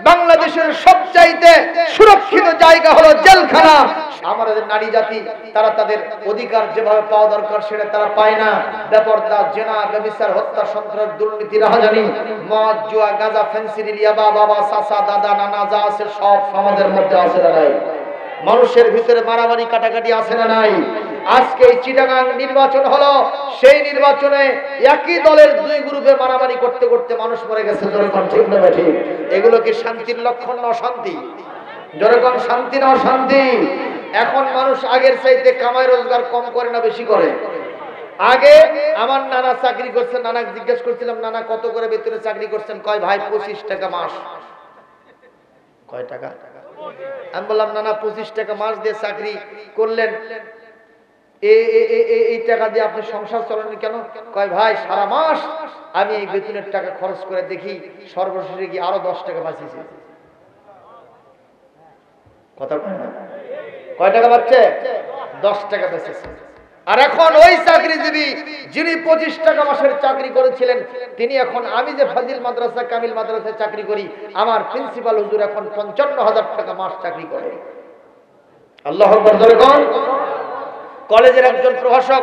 বাংলাদেশের সবচাইতে সুরক্ষিত জায়গা হলো জেলখানা। আমাদের নারী জাতি তারা তাদের অধিকার যেভাবে পাওয়া দরকার সেটা তারা পায় না। বেপরদা, জেনা, ব্যভিচার, হত্যা, সন্ত্রাস, দুর্নীতি, রাহাজানি, মদ, জুয়া, গাঁজা, ফেন্সিডিল, ইয়াবা, বাবা, চাচা, দাদা, নানা যা আছে সব সমাজের মধ্যে আছে না নাই? মানুষের ভিতরে মারামারি কাটাকাটি আছে না নাই? আজকে এই চিটাগাং নির্বাচন হলো, সেই নির্বাচনে একই দলের দুই গ্রুপে মারামারি করতে করতে মানুষ মরে গেছে। জনগণ ঠিক না ঠিক? এগুলো কি শান্তির লক্ষণ না অশান্তি? জনগণ শান্তি না অশান্তি? এখন মানুষ আগের চাইতে কামাই রোজগার কম করে না বেশি করে? আগে আমার নানা চাকরি করছেন, নানা জিজ্ঞেস করছিলাম, নানা কত করে বেতনে চাকরি করছেন? কয় ভাই 25 টাকা মাস। কয় টাকা? আমি বললাম নানা 25 টাকা মাস দিয়ে চাকরি করলেন, এই টাকা দিয়ে আপনি সংসার চলেন কেন? কয় ভাই সারা মাস আমি এই বেতনের টাকা খরচ করে দেখি সর্বশেষে গিয়ে আরো 10 টাকা বাঁচিয়েছি। কথা কয় টাকা বাঁচছে? 10 টাকা বেঁচেছে। আর এখন ওই চাকরিজীবী যিনি 25 টাকা মাসের চাকরি করেছিলেন, তিনি এখন, আমি যে ফাজিল মাদ্রাসা, কামিল মাদ্রাসায় চাকরি করি, আমার প্রিন্সিপাল হুজুর এখন 55,000 টাকা মাস চাকরি করে। আল্লাহু আকবার। জনগণ, কলেজের একজন প্রভাষক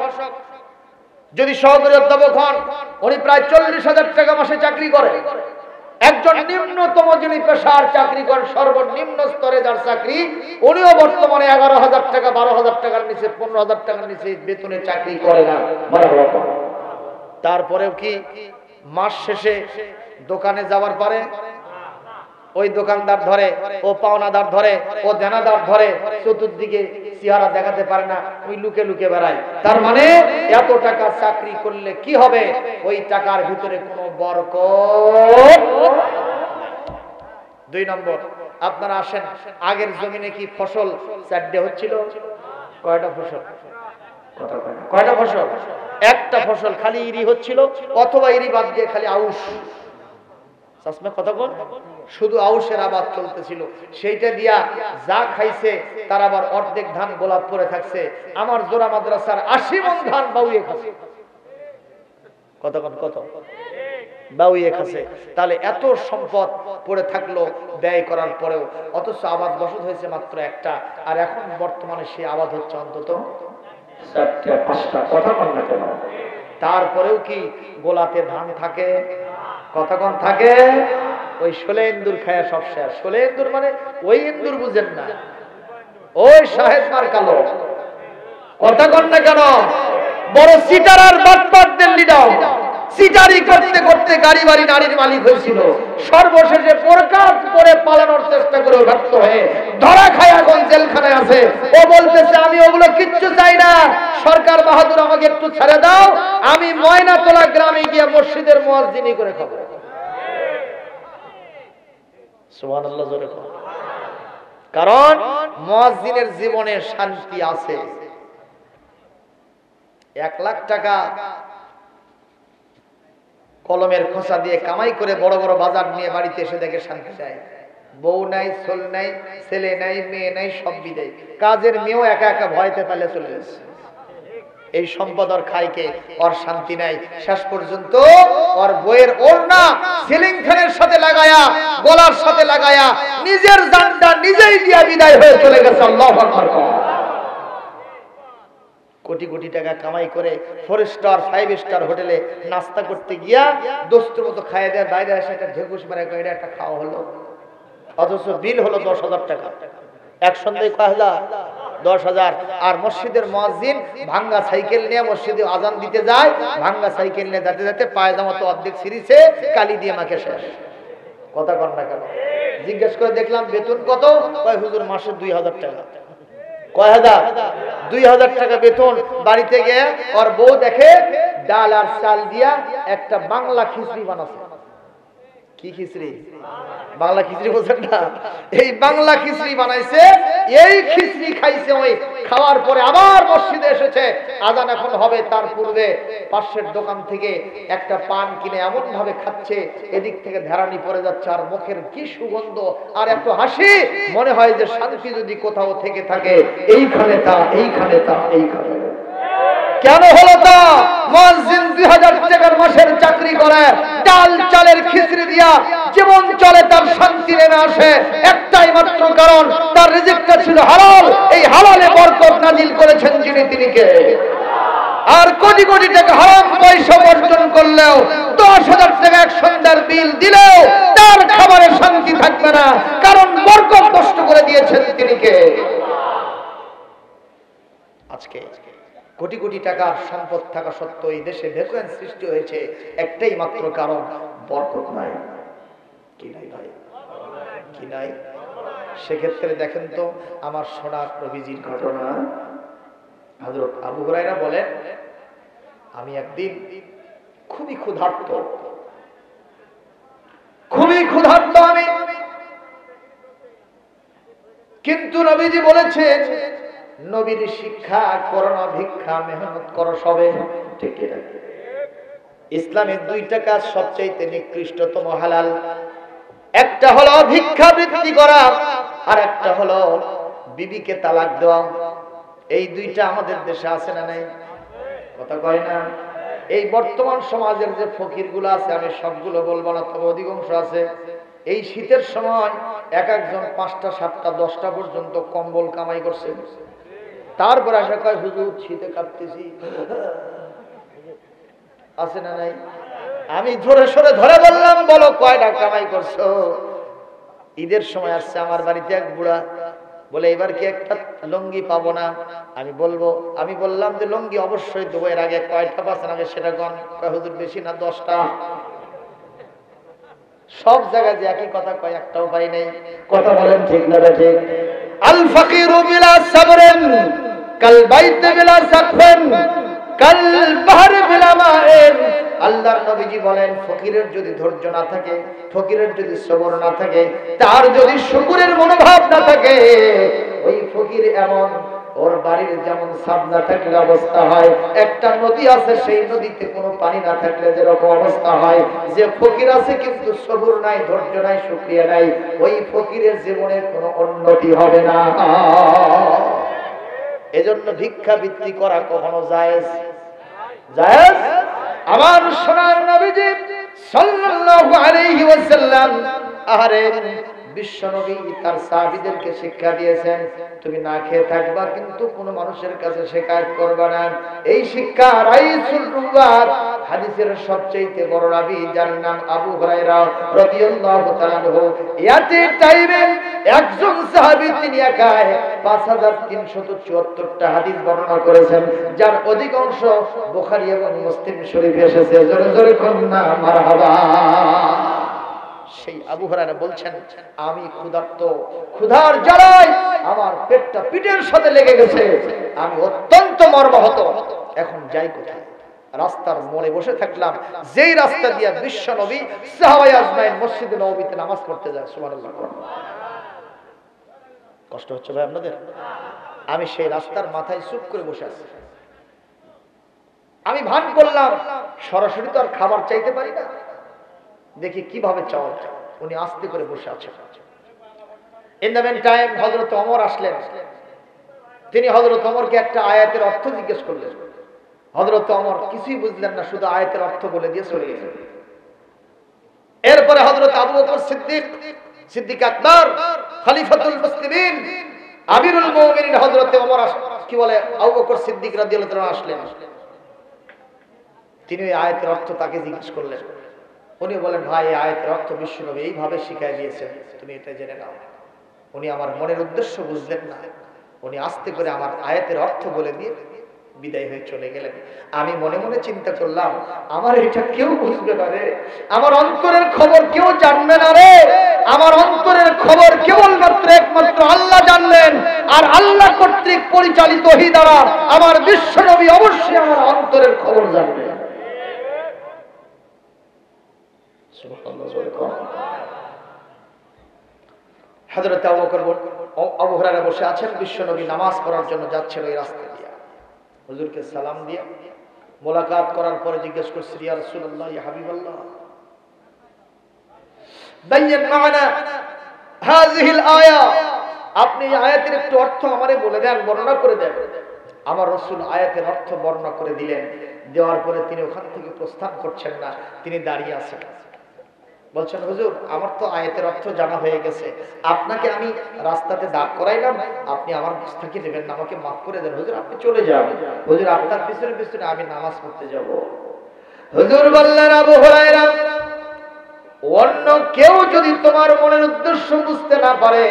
যদি সহকারী অধ্যাপক হন, উনি প্রায় 40,000 টাকা মাসে চাকরি করে। একজন নিম্নতম যিনি পেশার চাকরি করেন, সর্বনিম্ন স্তরে যার চাকরি, উনিও বর্তমানে 11,000 টাকা, 12,000 টাকার নিচে, 15,000 টাকার নিচে বেতনে চাকরি করে না। তারপরেও কি মাস শেষে দোকানে যাওয়ার পরে ওই দোকানদার ধরে, ও পাওনাদার ধরে, ও দেনাদার ধরে, চতুর্দিকে চেহারা দেখাতে পারে না, ওই লুকে লুকে বেড়ায়। তার মানে এত টাকা চাকরি করলে কি হবে? ওই টাকার ভিতরে কোনো বরকত। 2 নম্বর, আপনারা আসেন, আগের জমিনে কি ফসল চারটে হচ্ছিল? কয়টা ফসল? কয়টা ফসল? একটা ফসল, খালি ইরি হচ্ছিল, অথবা ইরি বাদ দিয়ে খালি আউশ। শুধু আউশের আবাদ চলতেছিল। সেইটা দিয়া যা খাইছে তার আবার অর্ধেক ধান গোলাপ করে থাকছে। আমার জোড়া মাদ্রাসার 80 মণ ধান বাউয়ে খাচ্ছে। কত বাউয়ে খাচ্ছে। তাহলে এত সম্পদ পড়ে থাকলো ব্যয় করার পরেও, অথচ আবাদ বসত হয়েছে মাত্র একটা। আর এখন বর্তমানে সে আবাদ হচ্ছে অন্তত 4টা 5টা। কথা বল না কেন? তারপরেও কি গোলাতে ধান থাকে? কতক্ষণ থাকে? ওই 16 ইন্দুর খায়া সব শেষ। 16 ইন্দুর মানে ওই ইন্দুর বুঝেন না, ওই সাহেব মার কালো। কতক্ষণ না কেন? বড় সিটার আর বাটপাটদের লিডার। সিটারি করতে করতে গাড়ি বাড়ি নারীর মালিক হয়েছিল, সর্বশেষে প্রকাশ করে পালানোর চেষ্টা করে ব্যর্থ হয়ে ধরা খায় এখন জেলখানায় আছে। ও বলতেছে আমি ওগুলো কিচ্ছু চাই না, সরকার বাহাদুর আমাকে একটু ছেড়ে দাও, আমি ময়নাতলা গ্রামে গিয়ে মসজিদের মুয়াজ্জিনি করে খাবো। সুবহানাল্লাহ জোরে বলো। কারণ মুয়াজ্জিনের জীবনে শান্তি আছে। 1 লাখ টাকা কলমের খোসা দিয়ে কামাই করে বড় বড় বাজার নিয়ে বাড়িতে এসে দেখে শান্তি চায়। বউ নাই, ছোল নাই, ছেলে নাই, মেয়ে নাই, সব বিদায়। কাজের মেয়েও একা একা ভয়তে পেলে চলে যাচ্ছে। এই সম্পদ ওর খাইকে, ওর শান্তি নাই। শেষ পর্যন্ত ওর বইয়ের ওড়না সিলিং ফ্যানের সাথে লাগায়া, গলার সাথে লাগায়া, নিজের জানটা নিজেই দিয়া বিদায় হয়ে চলে গেছে। আল্লাহু আকবার। কোটি কোটি টাকা কামাই করে 4 স্টার 5 স্টার হোটেলে নাস্তা করতে গিয়া দোস্তের মতো খাইয়ে দেয়, বাইরে এসে একটা ঢেকুস মারে, এটা একটা খাওয়া হলো, অথচ বিল হলো 10,000 টাকা। এক সন্ধ্যায় কয় হাজার? 10,000। আর মসজিদের মুয়াজ্জিন ভাঙ্গা সাইকেল নিয়ে মসজিদে আজান দিতে যায়, ভাঙ্গা সাইকেল নিয়ে যেতে যেতে পায়জামা তো অর্ধেক ছিঁড়িছে, কালি দিয়ে মাকে শেষ। কথা কর না কেন? জিজ্ঞেস করে দেখলাম বেতন কত? কয় হুজুর মাসে 2,000 টাকা। কয় হাজার? 2,000 টাকা বেতন। বাড়িতে গিয়ে ওর বউ দেখে ডাল আর চাল দিয়া একটা বাংলা খিচড়ি বানাচ্ছে। কি খিচড়ি? বাংলা খিচড়ি বলছেন না? এই বাংলা খিচড়ি বানাইছে। এই খিচড়ি খাইছে। ওই খাওয়ার পরে আবার মসজিদে এসেছে, আজান এখন হবে, তার পূর্বে পাশের দোকান থেকে একটা পান কিনে এমন ভাবে খাচ্ছে, এদিক থেকে ধ্যারানি পড়ে যাচ্ছে, আর মুখের কি সুগন্ধ আর এত হাসি, মনে হয় যে শান্তি যদি কোথাও থেকে থাকে এইখানে তা, এইখানে তা, এইখানে। কেন হলো তা? মুয়াজ্জিন 2000 টাকার মাসের চাকরি করে, ডাল চালের খিচুড়ি দিয়া জীবন চলে, তার শান্তি নেমে আসে একটাই মাত্র কারণ, তার রিজিকটা ছিল হালাল। এই হালালে বরকত নাজিল করেছেন যিনি, তিনি কে? আর কোটি কোটি টাকা হারাম পয়সা অর্জন করলেও, 10,000 টাকা এক সন্ধ্যার বিল দিলেও তার খাবারে শান্তি থাকবে না, কারণ বরকত নষ্ট করে দিয়েছেন তিনি কে? আজকে কোটি কোটি টাকার সম্পদ থাকা সত্ত্বেও এই দেশে ভ্যাকুয়াম সৃষ্টি হয়েছে একটাই মাত্র কারণ, বরকত নাই। কি নাই ভাই? কি নাই? সেক্ষেত্রে দেখেন তো আমার সোনার নবীজির ঘটনা। হযরত আবু হুরায়রা বলেন, আমি একদিন খুবই ক্ষুধার্ত আমি, কিন্তু নবীজি বলেছেন, নবীর শিক্ষা করো না, ভিক্ষা মেহনত করো সবে। ঠিক কি না? ইসলামের 2টা কাজ সবচেয়ে নিকৃষ্টতম হালাল। একটা হলো ভিক্ষাবৃত্তি করা, আর একটা হলো বিবিকে তালাক দেওয়া। এই 2টা আমাদের দেশে আছে না নাই? কথা কয় না? এই বর্তমান সমাজের যে ফকিরগুলো আছে, আমি সবগুলো বলবো না, তবে অধিকাংশ আছে, এই শীতের সময় এক একজন 5টা 7টা 10টা পর্যন্ত কম্বল কামাই করছে, তারপর আসা কয় হুজুর শীতে কাঁপতেছি। আছে না নাই? আমি ধরে সরে ধরে বললাম, বলো কয়টা কামাই করছো? ঈদের সময় আসছে আমার বাড়িতে এক বুড়া, বলে এবার কি একটা লুঙ্গি পাবো না? আমি বললাম যে লুঙ্গি অবশ্যই দেবো, এর আগে কয়টা পাচ্ছেন আগে সেটা কোন? কয় হুজুর বেশি না 10টা। সব জায়গায় যে একই কথা কয়, একটাও পাই নাই। কথা বলেন ঠিক না ঠিক? আল ফাকিরু বিলা সাবরিন কাল বাইতি বিলা সাকফিন কাল বাহরি বিলা মাইন। আল্লাহর নবীজি বলেন, ফকিরের যদি ধৈর্য না থাকে, ফকিরের যদি সবর না থাকে, তার যদি শুকরের মনোভাব না থাকে, ওই ফকির এমন, ওর বাড়ির যেমন ছাদ না থাকলে অবস্থা হয়, একটা নদী আছে সেই নদীতে কোনো পানি না থাকলে যেরকম অবস্থা হয়, যে ফকির আছে কিন্তু সবর নাই, ধৈর্য নাই, শুকরিয়া নাই, ওই ফকিরের জীবনের কোনো উন্নতি হবে না। এজন্য ভিক্ষাবৃত্তি করা কখনো জায়েজ? জায়েজ? আমার সোনার নবীজি সাল্লাল্লাহু আলাইহি ওয়াসাল্লাম, আরে বিশ্ব নবী তার সাহাবীদেরকে শিক্ষা দিয়েছেন, তুমি না খেয়ে থাকবা কিন্তু কোনো মানুষের কাছে শিকায়ত করবা না। এই শিক্ষা রাইসুল রুয়াত, হাদিসের সবচেয়ে বড় রাবী, যার নাম আবু হুরায়রা রাদিয়াল্লাহু তাআলা আনহু, ইয়াতে টাইমে একজন সাহাবী তিনি একাই 5374টা হাদিস বর্ণনা করেছেন, যার অধিকাংশ বুখারী এবং মুসলিম শরীফে এসেছে। জোরে জোরে কোন না মারহাবা। সেই আবু হুরায়রা বলছেন, আমি ক্ষুধার্ত, ক্ষুধার জ্বালায় আমার পেটটা পিঠের সাথে লেগে গেছে, আমি অত্যন্ত মর্মাহত, এখন যাই কোথায়? রাস্তার মোড়ে বসে থাকলাম, যেই রাস্তা দিয়ে বিশ্ব নবী সাহাবায়ে আজমাইন মসজিদে নববীতে নামাজ পড়তে যায়। সুবহানাল্লাহ। কষ্ট হচ্ছে ভাই আপনাদের? আমি সেই রাস্তার মাথায় চুপ করে বসে আছি। আমি ভান করলাম সরাসরি তো আর খাবার চাইতে পারি না, দেখি কিভাবে চাওয়া যায়। উনি আস্তে করে বসে আছেন। ইন দ্য মেন টাইম হযরত ওমর আসলেন। তিনি হযরত ওমরকে একটা আয়াতের অর্থ জিজ্ঞেস করলেন। হযরত ওমর কিছুই বুঝলেন না, শুধু আয়াতের অর্থ বলে দিয়ে চলে গেলেন। এরপরে হযরত আবু বকর সিদ্দিক আকবর, খলিফাতুল মুসলিমিন, আমিরুল মুমিনিন হযরত ওমর কি বলে আবু বকর সিদ্দিক রাদিয়াল্লাহু তাআলা আসলেন। তিনি এই আয়াতের অর্থ তাকে জিজ্ঞেস করলেন। উনি বলেন, ভাই এই আয়াতের অর্থ বিশ্বনবী এইভাবে শিখিয়ে দিয়েছেন, তুমি এটা জেনে নাও। উনি আমার মনের উদ্দেশ্য বুঝলেন না, উনি আস্তে করে আমার আয়াতের অর্থ বলে দিয়ে বিদায় হয়ে চলে গেলেন। আমি মনে মনে চিন্তা করলাম, আমার এটা কেউ বুঝবে না রে, আমার অন্তরের খবর কেউ জানবে না রে, আমার অন্তরের খবর কেবলমাত্র একমাত্র আল্লাহ জানলেন, আর আল্লাহ কর্তৃক পরিচালিত ওহী দ্বারা আমার বিশ্বনবী অবশ্যই আমার অন্তরের খবর জানবেন। হযরত আবু হুরায়রা বসে আছেন, বিশ্বনবী নামাজ পড়ার জন্য যাচ্ছিল এই রাস্তা দিয়ে। হুজুরকে সালাম দিয়ে মোলাকাত করার পরে জিজ্ঞেস করছি, ইয়া রাসূলুল্লাহ, ইয়া হাবিবাল্লাহ, বায়্যান মা'না হাযিহিল আয়া, আপনি এই আয়াতের একটু অর্থ আমারে বলে দেন, বর্ণনা করে দেন। আমার রাসূল আয়াতের অর্থ বর্ণনা করে দিলেন। দেওয়ার পরে তিনি ওখান থেকে প্রস্থান করছেন না, তিনি দাঁড়িয়ে আছেন। বলছেন, হুজুর আমার তো আয়াতের অর্থ জানা হয়ে গেছে, আপনাকে আমি রাস্তাতে দাঁড় করাইলাম, আপনি আমার থেকে নেবেন না, আমাকে মাফ করে দেন হুজুর, আপনি চলে যান। হুজুর আপনার পিছনে পিছনে আমি নামাজ পড়তে যাব। হুজুর বললেন, আবু হুরায়রা, অন্য কেউ যদি তোমার মনের উদ্দেশ্য বুঝতে না পারে,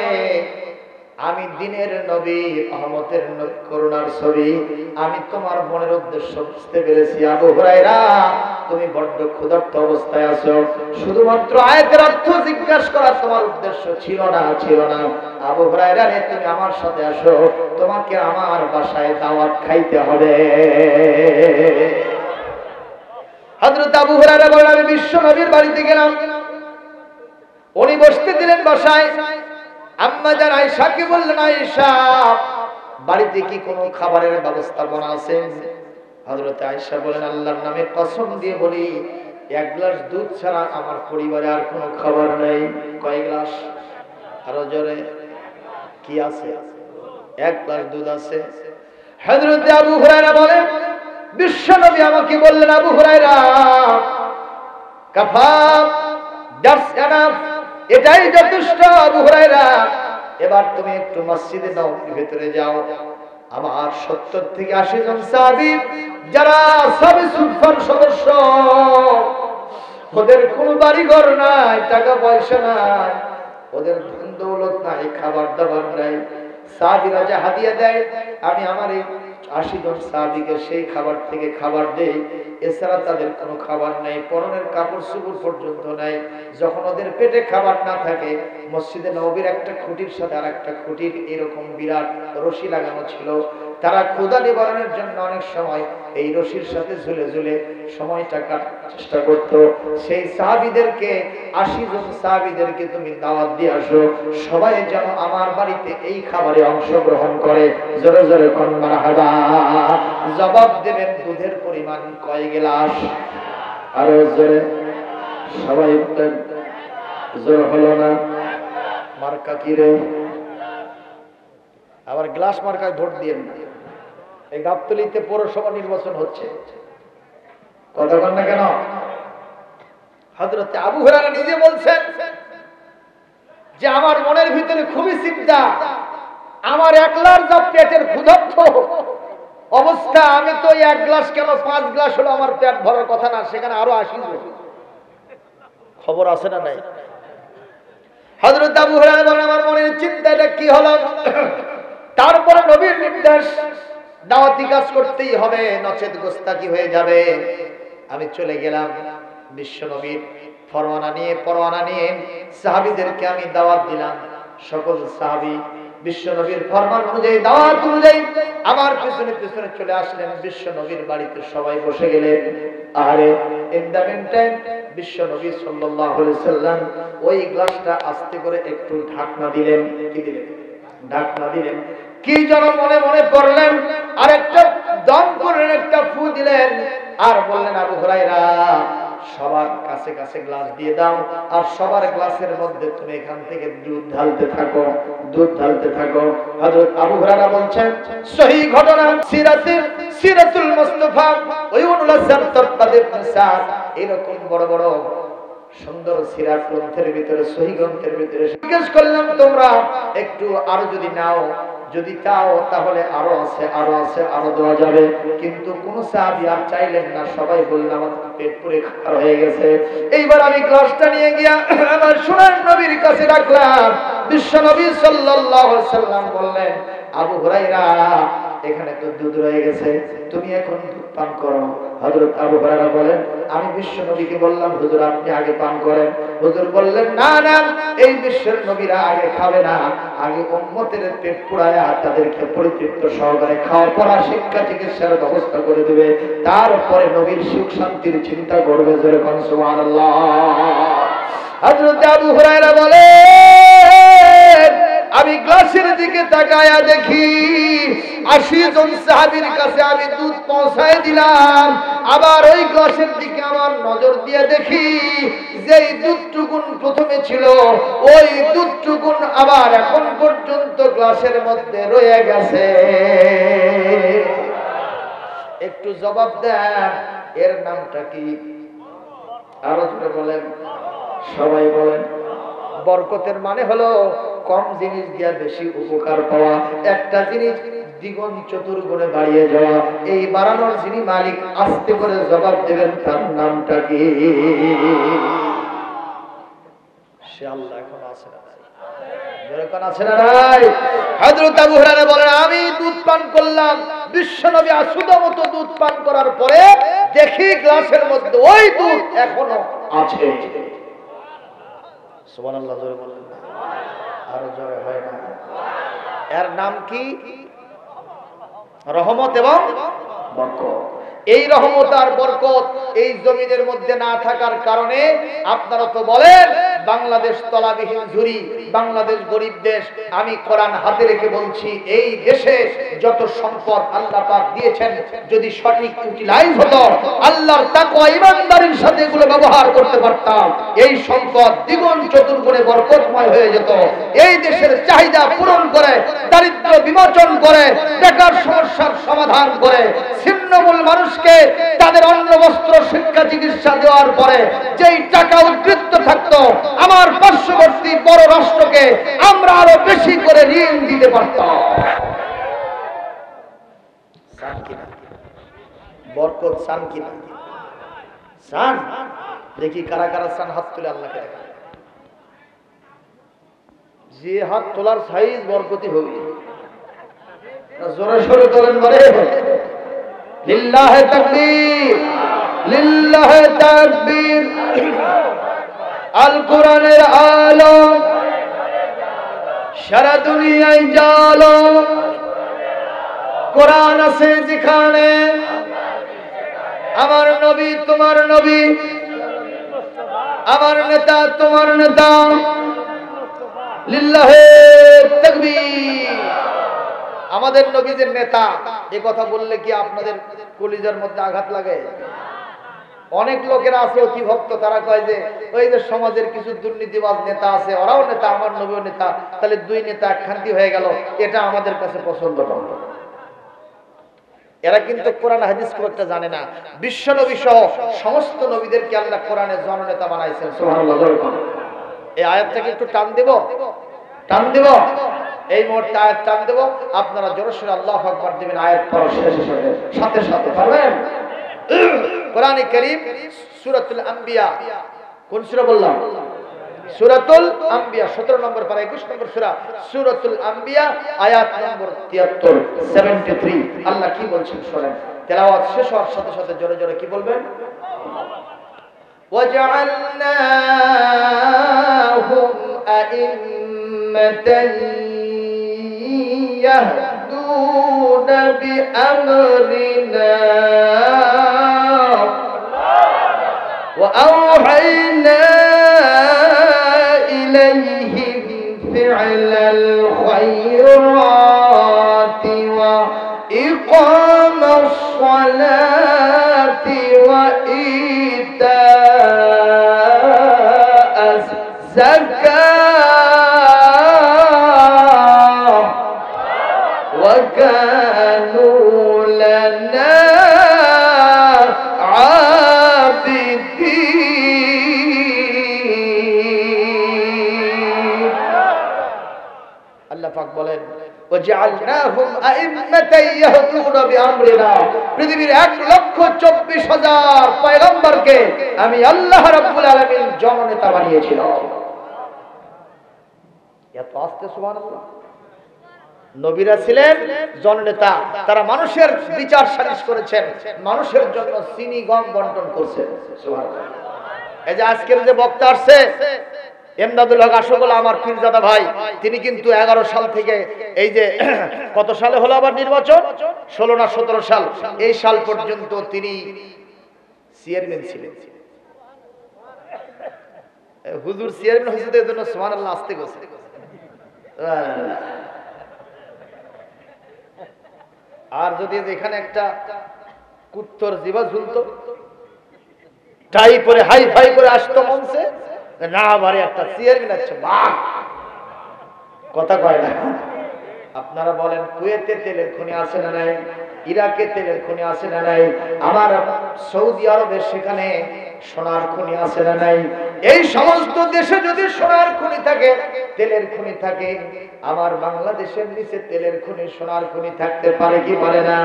আমি দিনের নবী, রহমতের করুণার ছবি, আমি তোমার মনের উদ্দেশ্য বুঝতে পেরেছি। আবু হুরায়রা, তুমি বড্ড ক্ষুধার্ত অবস্থায় আছো, শুধুমাত্র আয়াতের অর্থ জিজ্ঞাসা করা তোমার উদ্দেশ্য ছিল না। আবু হুরায়রা রে, তুমি আমার সাথে আসো, তোমাকে আমার বাসায় দাওয়াত খাইতে হবে। হযরত আবু হুরায়রা বলেন, আমি বিশ্ব নবীর বাড়িতে গেলাম, উনি বসতে দিলেন বাসায়। আম্মা জান আয়েশাকে বললেন, আয়েশা, বাড়িতে কি কোনো খাবারের ব্যবস্থাপনা আছে? হযরত আয়েশা বলেন, আল্লাহর নামে কসম দিয়ে বলি, এক গ্লাস দুধ ছাড়া আমার পরিবারে আর কোনো খাবার নাই। কয় গ্লাস? আরো জোরে। কি আছে? এক গ্লাস দুধ আছে। হযরত আবু হুরায়রা বলেন, বিশ্বনবী আমাকে বললেন, আবু হুরায়রা, কাফা, দ্যাটস এনাফ, এটাই যথেষ্ট। আবু হুরায়রা, এবার তুমি একটু মসজিদে নববীর ভিতরে যাও। আমার 70 থেকে 80 জন সাহাবী, যারা সাহাবী সুফার সদস্য, ওদের কোনো বাড়ি ঘর নাই, টাকা পয়সা নাই, ওদের ধন দৌলত নাই, খাবার দাবার নাই। সাহাবীরা যা হাদিয়া দেয়, আমি আমার এই 80 জন সাহাবীকে সেই খাবার থেকে খাবার দেই। এছাড়া তাদের কোনো খাবার নাই, পরনের কাপড় চোপড় পর্যন্ত নাই। যখন ওদের পেটে খাবার না থাকে, মসজিদে নববীর একটা খুঁটির সাথে আর একটা খুঁটির এরকম বিরাট রশি লাগানো ছিল। তারা ক্ষুধা নিবারণের জন্য অনেক সময় এই রশির সাথে ঝুলে ঝুলে সময়টা কাটার চেষ্টা করত। সেই সাহাবীদেরকে, 80 জন সাহাবীদেরকে তুমি দাওয়াত দিয়ে আসো, সবাই যেন আমার বাড়িতে এই খাবারে অংশগ্রহণ করে। জোরে জোরে কোন মারহাবা। জবাব দেবেন, দুধের পরিমাণ কয় গ্লাস? আরো জোরে। সবাই বলেন, জোর হলো না। মার্কা কি রে? আবার গ্লাস মার্কায় ভোট দিয়েন না। এই গাবতলীতে পৌরসভা নির্বাচন হচ্ছে, কথা বল না কেন? হযরত আবু হুরায়রা নিজে বলছেন যে আমার মনের ভিতরে খুবই চিন্তা, আমার একলার যা পেটের ক্ষুধার্ত অবস্থা, আমি তো এক গ্লাস কেন 5 গ্লাস হলো আমার পেট ভরার কথা না, সেখানে আরো 80 জন। খবর আছে না নাই? হযরত আবু হুরায়রা বলেন, আমার মনের চিন্তাটা কি হলো? তারপরে নবীর নির্দেশ, দাওয়াতি কাজ করতেই হবে, নচেত গোস্তাকি হয়ে যাবে। আমি চলে গেলাম বিশ্ব নবীর পরওয়ানা নিয়ে সাহাবীদেরকে আমি দাওয়াত দিলাম। সকল সাহাবী বিশ্ব নবীর ফরমান অনুযায়ী, দাওয়াত অনুযায়ী আমার পিছনে পিছনে চলে আসলেন। বিশ্ব নবীর বাড়িতে সবাই বসে গেলেন। আরে ইন দ্য মিন টাইম বিশ্ব নবী সাল্লাল্লাহু আলাইহি সাল্লাম ওই গ্লাসটা আস্তে করে একটু ঢাকনা দিলেন। কি দিলেন? ঢাকনা দিলেন। কি যেন মনে মনে করলেন, আর একটা দম করলেন, একটা ফু দিলেন, আর বললেন, আবু হুরায়রা, সবার কাছে কাছে গ্লাস দিয়ে দাও, আর সবার গ্লাসের মধ্যে তুমি এখান থেকে দুধ ঢালতে থাকো। হযরত আবু হুরায়রা বলছেন, সহিহ ঘটনা, সিরাতুল মুস্তাফা ওয়াইউনুল আযম তারকাদ ইবনে সাদ, এরকম বড় বড় সুন্দর সিরাত গ্রন্থের ভিতরে, সহিহ গ্রন্থের ভিতরে জিজ্ঞেস করলাম, তোমরা একটু আরো যদি নাও, যদি চাও তাহলে আরো আছে, আরো দেওয়া যাবে। কিন্তু কোন সাহাবী আর চাইলেন না, সবাই বললেন আমার পেট পুরে খারাপ হয়ে গেছে। এইবার আমি গ্লাসটা নিয়ে গিয়া আমার সোনার নবীর কাছে রাখলাম। বিশ্ব নবী সাল্লাল্লাহু আলাইহি সাল্লাম বললেন, আবু হুরায়রা, এখানে তো দুধ রয়ে গেছে, তুমি এখন দুধ পান করো। হযরত আবু হুরায়রা বলেন, আমি বিশ্ব নবীকে বললাম, হুজুর আপনি আগে পান করেন। হুজুর বললেন, না না, এই বিশ্বের নবীরা আগে খাবে না, আগে উম্মতের পেট পুরায়া তাদেরকে পরিতৃপ্ত সহকারে খাওয়া পড়া, শিক্ষা চিকিৎসার ব্যবস্থা করে দেবে, তারপরে নবীর সুখ শান্তির চিন্তা করবে। জোরে কোন সুবহানাল্লাহ। হযরত আবু হুরায়রা বলেন, আমি গ্লাসের দিকে তাকায়া দেখি 80 জন সাহাবীর কাছে আমি দুধ পৌঁছায় দিলাম। আবার ওই গ্লাসের দিকে আমার নজর দিয়ে দেখি, যেই দুধটুকুন প্রথমে ছিল, ওই দুধটুকুন আবার এখন পর্যন্ত গ্লাসের মধ্যে রয়ে গেছে। একটু জবাব দেন, এর নামটা কি? আরো জোরে বলেন, সবাই বলেন। বরকতের মানে হলো কম জিনিস দিয়া বেশি উপকার পাওয়া, একটা জিনিস দ্বিগুণ চতুর্গুণে বাড়িয়ে যাওয়া। এই বাড়ানোর যিনি মালিক, আস্তে করে জবাব দেবেন, তার নামটা কি? সে আল্লাহ এখন আছে না? আমি দুধ পান করলাম, বিশ্বনবী আসুদামতো দুধ পান করার পরে দেখি গ্লাসের মধ্যে ওই দুধ এখনো আছে। সুবহানাল্লাহ, জোরে বললেন না? আরো জোরে হয় না? এর নাম কি? রহমত এবং বরকত। এই রহমত আর বরকত এই জমিনের মধ্যে না থাকার কারণে আপনারা তো বলেন বাংলাদেশ তলাবিহীন ঝুরি, বাংলাদেশ গরিব দেশ। আমি কোরআন হাতে রেখে বলছি, এই দেশে যত সম্পদ আল্লাহ পাক দিয়েছেন, যদি সঠিক ইউটিলাইজ হতো, আল্লাহর তাকওয়া ঈমানদারির সাথে এগুলো ব্যবহার করতে পারতাম, এই সম্পদ দ্বিগুণ চতুর্গুণে বরকতময় হয়ে যেত। এই দেশের চাহিদা পূরণ করে, দারিদ্র বিমোচন করে, বেকার সমস্যার সমাধান করে, ছিন্নমূল মানুষকে তাদের অন্ন বস্ত্র শিক্ষা চিকিৎসা দেওয়ার পরে যেই টাকা উদ্বৃত্ত থাকতো, আমার পার্শ্ববর্তী বড় রাষ্ট্রকে আমরা আরো বেশি করে ঋণ দিতে পারতাম। চান কিনা? বরকত চান কিনা? চান? দেখি কারা কারা চান, হাত তুলে আল্লাহকে দেখা। যে হাত তোলার সাইজ বরকতি হবে। জোরে সোরে তোলেন বলে লিল্লাহে তাকবীর, লিল্লাহে তাকবীর। আল কোরআনের আলো সারা দুনিয়ায় জালো, কোরআন আছে যেখানে, আমার নবী তোমার নবী, আমার নেতা তোমার নেতা। লিল্লাহে তাকবীর। আমাদের নবীদের নেতা, এই কথা বললে কি আপনাদের কলিজার মধ্যে আঘাত লাগে? অনেক লোকেরা আছে অতি ভক্ত, তারা কয় যে ওই যে সমাজের কিছু দুর্নীতিবাজ নেতা আছে, ওরাও নেতা, আমার নবীও নেতা, তাহলে দুই নেতা একখান্তি হয়ে গেল, এটা আমাদের কাছে পছন্দ নয়। এরা কিন্তু কোরআন হাদিস খুব একটা জানে না। বিশ্ব নবী সহ সমস্ত নবীদেরকে আল্লাহ কোরআনে জননেতা বানাইছেন। সুবহানাল্লাহ। এই আয়াতটাকে একটু টান দেব, টান দেব, এই মুহূর্তে আয়াত টান দেব। আপনারা জোরে সোরে আল্লাহু আকবার দিবেন আয়াত পড়ার সাথে সাথে, পারবেন? কোরআনে কারীম সূরাতুল আম্বিয়া, কোন সূরা বললাম? সূরাতুল আম্বিয়া 17 নম্বর পারা 21 নম্বর সূরা সূরাতুল আম্বিয়া আয়াত নম্বর 73 73। আল্লাহ কি বলছেন শুনেন। তেলাওয়াত শেষ হওয়ার সাথে সাথে জোরে জোরে কি বলবেন? وجعلناهم أئمة يهدون بأمرنا وأوحينا إليهم فعل الخيرات وإقام الصلاة وإيتاء الزكاة وكانوا لنا عابدين. আল্লাহ পাক বলেন وجعلناهم أئمة يهدون بأمرنا। পৃথিবীর 1,24,000 পয়গম্বরকে আমি আল্লাহ রাব্বুল আলামিন জননেতা বানিয়েছিলাম। এত আস্তে সুবহানাল্লাহ। নবীরা ছিলেন জননেতা, তারা মানুষের বিচার সালিশ করেছেন, মানুষের জন্য চিনি গম বন্টন করছেন। সুবহানাল্লাহ। এই যে আজকের যে বক্তা আসছে এমদাদুল হক আশোকল, আমার পীরজাদা ভাই, তিনি কিন্তু 11 সাল থেকে এই যে কত সালে হলো আবার নির্বাচন, 16 না 17 সাল, এই সাল পর্যন্ত তিনি চেয়ারম্যান ছিলেন। হুজুর চেয়ারম্যান হয়েছে এর জন্য সুবহানাল্লাহ আসতে গেছে। আর যদি এখানে একটা কুত্তর জিবা ঝুলতো, টাই পরে হাই ফাই করে আসতো মঞ্চে, না বারে একটা চেয়ারম্যান আছে, বাহ কথা কয় না। আপনারা বলেন কুয়েতে তেলের খনি আছে না নাই, ইরাকে তেলের খনি আছে না নাই, আমার সৌদি আরবে সেখানে সোনার খনি আছে না নাই? এই সমস্ত দেশে যদি সোনার খনি থাকে, তেলের খনি থাকে, আমার বাংলাদেশের নিচে তেলের খনি সোনার খনি থাকতে পারে কি পারে না?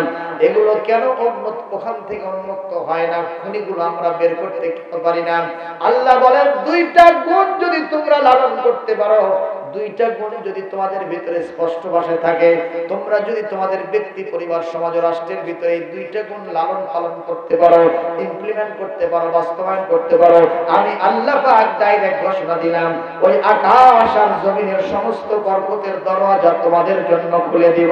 এগুলো কেন ওখান থেকে উন্মুক্ত হয় না? খনিগুলো আমরা বের করতে পারি না? আল্লাহ বলেন দুইটা গুণ যদি তোমরা লালন করতে পারো, দুইটা গুণ যদি তোমাদের ভিতরে স্পষ্ট ভাষায় থাকে, তোমরা যদি তোমাদের ব্যক্তি পরিবার সমাজ রাষ্ট্রের ভিতরে এই দুইটা গুণ লালন পালন করতে পারো, ইমপ্লিমেন্ট করতে পারো, বাস্তবায়ন করতে পারো, আমি আল্লাহ পাক ডাইরেক্ট ঘোষণা দিলাম ওই আকাশ আর জমিনের সমস্ত বরকতের দরওয়াজা তোমাদের জন্য খুলে দিব।